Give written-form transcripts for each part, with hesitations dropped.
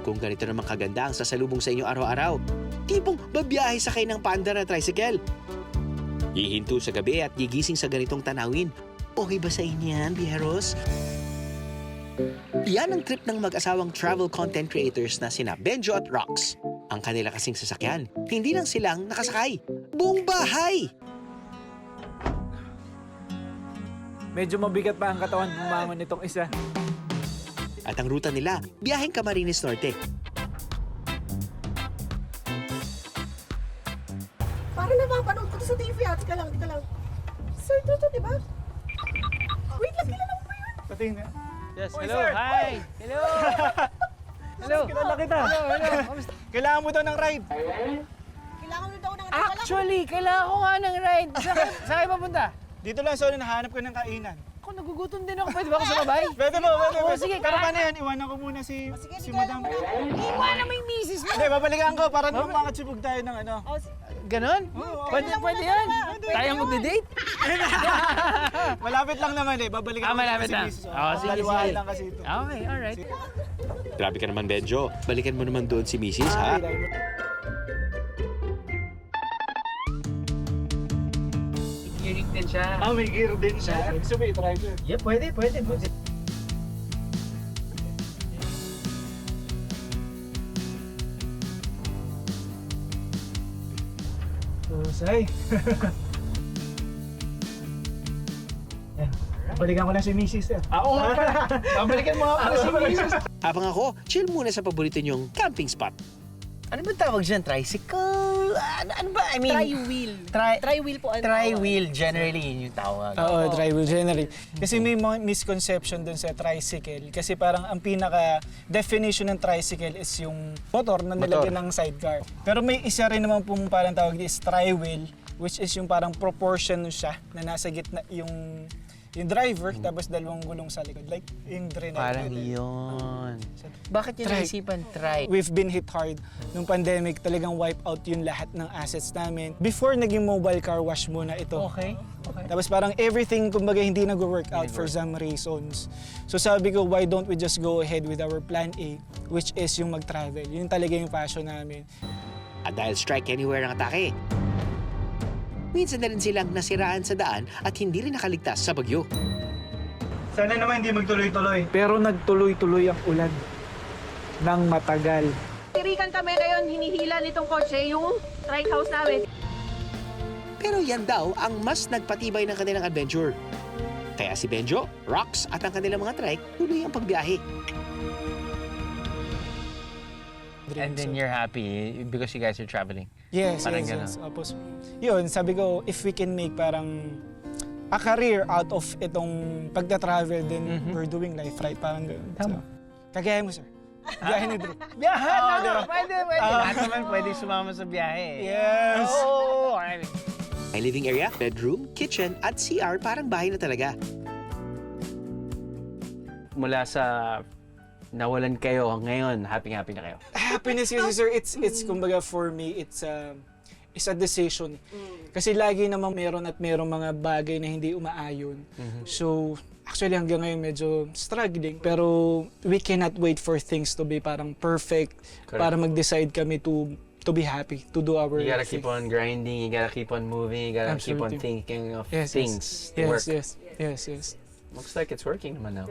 Kung ganito naman kaganda ang sasalubong sa inyo araw-araw, tipong babiyahe sa kayo ng panda na tricycle. Hihinto sa gabi at gigising sa ganitong tanawin. Okay ba sa inyo yan, Biheros? Yan ang trip ng mag-asawang travel content creators na sina Benjo at Rox. Ang kanila kasing sasakyan, hindi lang silang nakasakay. Buong bahay! Medyo mabigat pa ang katawan bumangon nitong isa. At ang ruta nila, biyaheng Camarines Norte. Parang napapanood ko to sa TV at ka lang. Sir, to, di ba? Wait lang, kilala mo ba yun? Pati nga. Yes, Oy, hello, sir! hi! Hello! Hello! Kilala kita. Hello! Kamusta? Kailangan mo daw ng ride. Kailangan mo daw ng Actually, kailangan ko nga ng ride. Saan kayo papunta? Dito lang sa nahanap ko ng kainan. Ako, nagugutom din ako. Pwede ba ako sumabay? Pwede mo. Oo, sige, Pero kain. paano yan? Iwanan ko muna si madam. Iwan na may misis mo. Hindi, babalikan ko para makakatsibog tayo ng ano. Ganon? Oo, Pwede yan. Tayo magde-date? Malapit lang naman eh. Babalikan ko Malapit si lang. Mrs. Oo, sige, Dalawahan sige. lang kasi ito. Okay, alright. Grabe ka naman, Benjo. Balikan mo naman doon si Mrs., ha? Gearing din siya. May gear din siya. Gusto mo i-try ko? Yeah, pwede. Say. Balikan ko na si Mrs. Oo nga pala. Babalikan mo nga pala si misis. Habang ako, chill muna sa paborito niyong camping spot. Ano ba tawag dyan? Tricycle? Ano ba? I mean, Tri-wheel. Tri-wheel po. Tri-wheel generally yun yung tawag. Oo, tri-wheel generally. Kasi may mga misconception dun sa tricycle. Kasi parang ang pinaka-definition ng tricycle is yung motor na nilagyan ng sidecar. Pero may isa rin naman pong parang tawag is tri-wheel, which is yung parang proportion siya na nasa gitna yung driver, tapos dalawang gulong sa likod. Like, yung driver. Parang yun. Bakit yun Try. naisipan? Try. We've been hit hard nung pandemic, talagang wipe out yung lahat ng assets namin. Before naging mobile car wash muna ito. Okay. Tapos parang everything, kumbaga, hindi nag-work out for some reasons. So sabi ko, why don't we just go ahead with our plan A, which is yung mag-travel. Yun talaga yung passion namin. At dahil strike anywhere ang atake, minsan na rin silang nasiraan sa daan at hindi rin nakaligtas sa bagyo. Sana naman hindi magtuloy-tuloy. Pero nagtuloy-tuloy ang ulan ng matagal. Tirikan kami ngayon, hinihila nitong kotse yung trike house namin. Pero yan daw ang mas nagpatibay ng kanilang adventure. Kaya si Benjo, Rox at ang kanilang mga trike tuloy ang pagbiyahe. And then you're happy because you guys are traveling. Yes, Parang yes. Tapos, yun, sabi ko, if we can make parang a career out of itong pagta-travel, then we're doing life right, parang gano'n. Tama. So, kagaya mo, sir. Biyahe ni Drew. Biyahe! diba? Pwede. Lahat naman pwede sumama sa biyahe. Yes! Oo! May living area, bedroom, kitchen at CR parang bahay na talaga. Mula sa nawalan kayo, ngayon, happy na kayo. Happiness kasi, sir, it's kumbaga for me, it's a decision. Kasi lagi namang meron mga bagay na hindi umaayon. So, actually hanggang ngayon medyo struggling. Pero we cannot wait for things to be parang perfect. Correct. Para mag-decide kami to be happy, to do our You gotta thing. keep on grinding, you gotta keep on moving, you gotta keep on Absolutely. thinking of Yes, things to work. Yes. Looks like it's working naman now.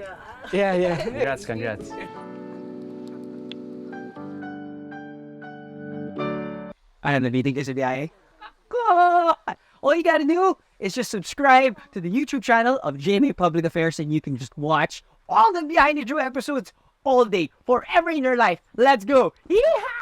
Yeah. Congrats. I am the meeting is a biyahe. God! All you gotta do is just subscribe to the YouTube channel of JMA Public Affairs and you can just watch all the Behind the Drew episodes all day, forever in your life. Let's go! Yeehaw!